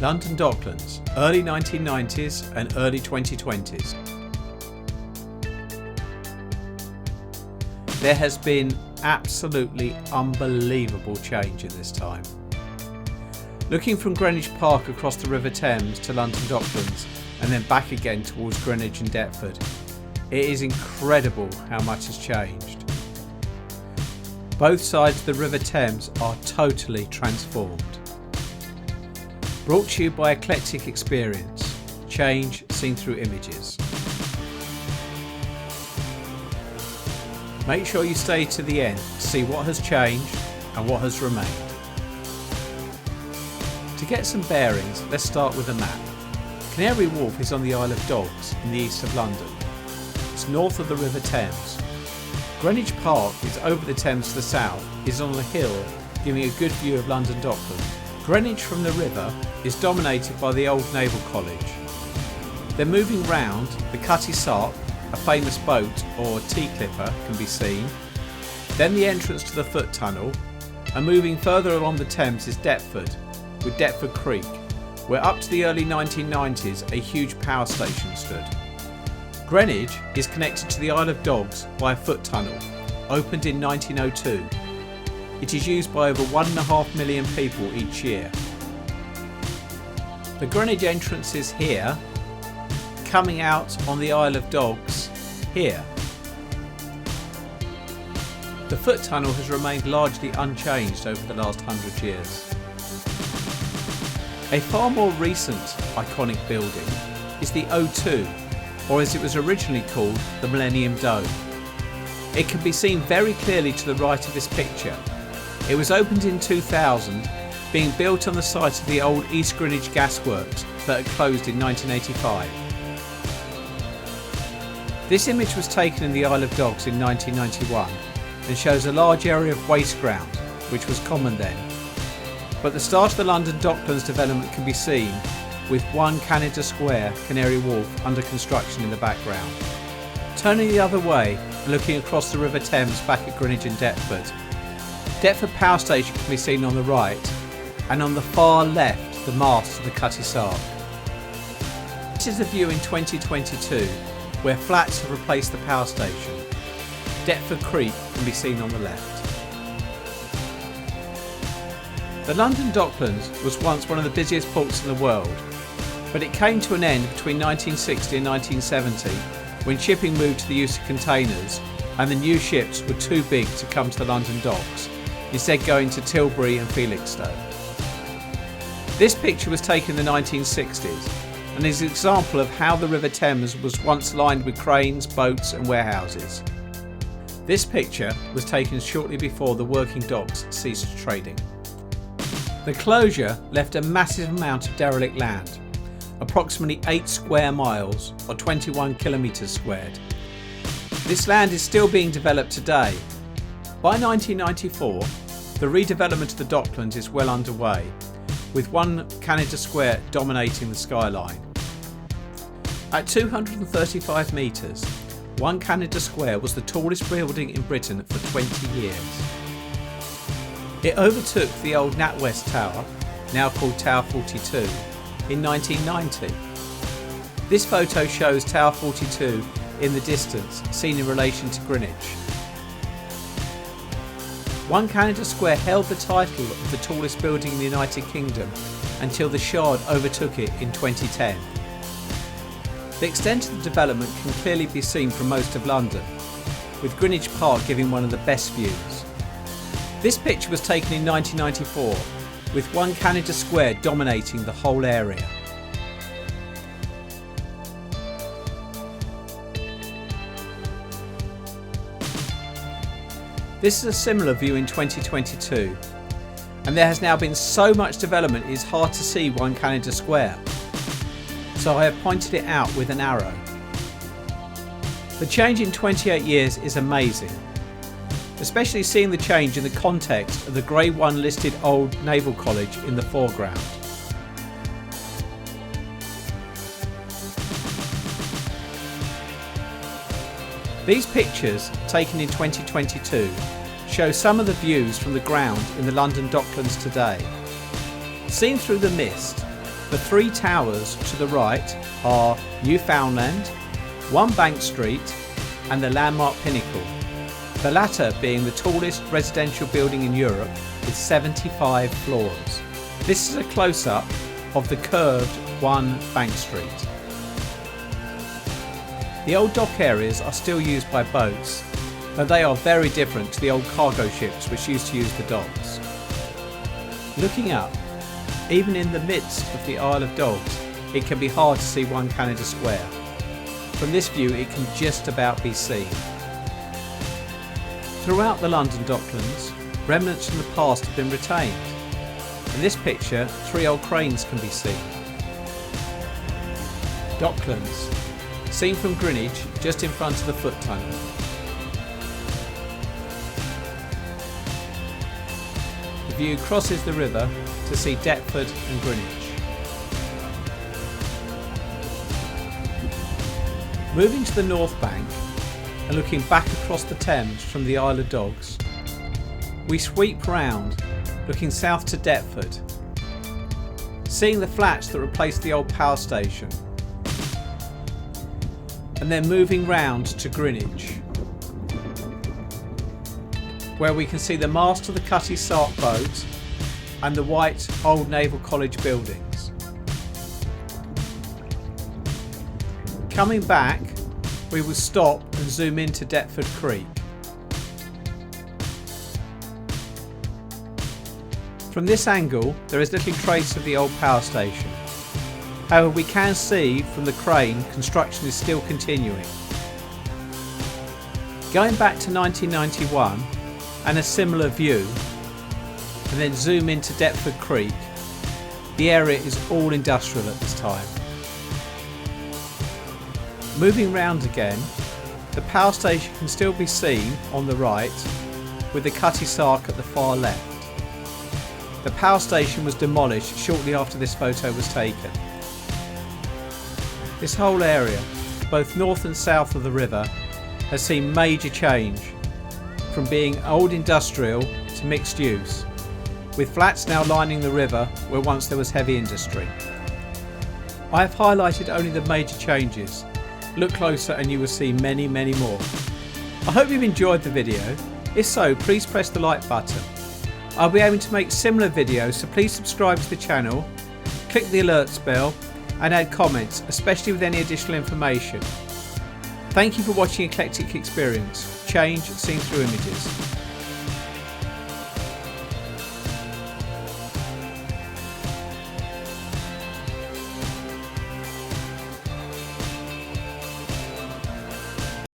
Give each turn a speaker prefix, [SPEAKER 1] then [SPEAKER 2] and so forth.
[SPEAKER 1] London Docklands, early 1990s and early 2020s. There has been absolutely unbelievable change in this time. Looking from Greenwich Park across the River Thames to London Docklands and then back again towards Greenwich and Deptford, it is incredible how much has changed. Both sides of the River Thames are totally transformed. Brought to you by Eclectic Experience, change seen through images. Make sure you stay to the end to see what has changed and what has remained. To get some bearings, let's start with a map. Canary Wharf is on the Isle of Dogs in the east of London. It's north of the River Thames. Greenwich Park is over the Thames to the south, is on a hill giving a good view of London Docklands. Greenwich from the river is dominated by the old Naval College. Then moving round, the Cutty Sark, a famous boat or T-clipper, can be seen. Then the entrance to the foot tunnel, and moving further along the Thames is Deptford, with Deptford Creek, where up to the early 1990s a huge power station stood. Greenwich is connected to the Isle of Dogs by a foot tunnel, opened in 1902. It is used by over 1.5 million people each year. The Greenwich entrance is here, coming out on the Isle of Dogs here. The foot tunnel has remained largely unchanged over the last 100 years. A far more recent iconic building is the O2, or as it was originally called, the Millennium Dome. It can be seen very clearly to the right of this picture. It was opened in 2000, being built on the site of the old East Greenwich Gasworks that had closed in 1985. This image was taken in the Isle of Dogs in 1991 and shows a large area of waste ground, which was common then. But the start of the London Docklands development can be seen with 1 Canada Square, Canary Wharf, under construction in the background. Turning the other way and looking across the River Thames back at Greenwich and Deptford, Deptford Power Station can be seen on the right, and on the far left the mast of the Cutty Sark. This is the view in 2022, where flats have replaced the power station. Deptford Creek can be seen on the left. The London Docklands was once one of the busiest ports in the world, but it came to an end between 1960 and 1970 when shipping moved to the use of containers and the new ships were too big to come to the London docks, instead going to Tilbury and Felixstowe. This picture was taken in the 1960s and is an example of how the River Thames was once lined with cranes, boats and warehouses. This picture was taken shortly before the working docks ceased trading. The closure left a massive amount of derelict land, approximately 8 square miles or 21 kilometres squared. This land is still being developed today. By 1994, the redevelopment of the Docklands is well underway, with 1 Canada Square dominating the skyline. At 235 metres, 1 Canada Square was the tallest building in Britain for 20 years. It overtook the old NatWest Tower, now called Tower 42, in 1990. This photo shows Tower 42 in the distance, seen in relation to Greenwich. 1 Canada Square held the title of the tallest building in the United Kingdom until the Shard overtook it in 2010. The extent of the development can clearly be seen from most of London, with Greenwich Park giving one of the best views. This picture was taken in 1994, with 1 Canada Square dominating the whole area. This is a similar view in 2022, and there has now been so much development it is hard to see 1 Canada Square, so I have pointed it out with an arrow. The change in 28 years is amazing, especially seeing the change in the context of the Grade 1 listed old Naval College in the foreground. These pictures, taken in 2022, show some of the views from the ground in the London Docklands today. Seen through the mist, The three towers to the right are Newfoundland, One Bank Street and the landmark Pinnacle, the latter being the tallest residential building in Europe with 75 floors. This is a close-up of the curved One Bank Street. The old dock areas are still used by boats, though they are very different to the old cargo ships which used to use the docks. Looking up, even in the midst of the Isle of Dogs, it can be hard to see One Canada Square. From this view it can just about be seen. Throughout the London Docklands, remnants from the past have been retained. In this picture, three old cranes can be seen. Docklands, seen from Greenwich just in front of the foot tunnel. The view crosses the river to see Deptford and Greenwich. Moving to the north bank and looking back across the Thames from the Isle of Dogs, we sweep round looking south to Deptford, seeing the flats that replaced the old power station, and then moving round to Greenwich, where we can see the mast of the Cutty Sark boat and the white old Naval College buildings. Coming back, we will stop and zoom into Deptford Creek. From this angle, there is little trace of the old power station. However, we can see from the crane construction is still continuing. Going back to 1991 and a similar view, and then zoom into Deptford Creek, the area is all industrial at this time. Moving round again, the power station can still be seen on the right with the Cutty Sark at the far left. The power station was demolished shortly after this photo was taken. This whole area, both north and south of the river, has seen major change from being old industrial to mixed use, with flats now lining the river where once there was heavy industry. I have highlighted only the major changes. Look closer and you will see many more. I hope you've enjoyed the video. If so, please press the like button. I'll be aiming to make similar videos, so please subscribe to the channel, click the alerts bell and add comments, especially with any additional information. Thank you for watching Eclectic Experience, change seen through images.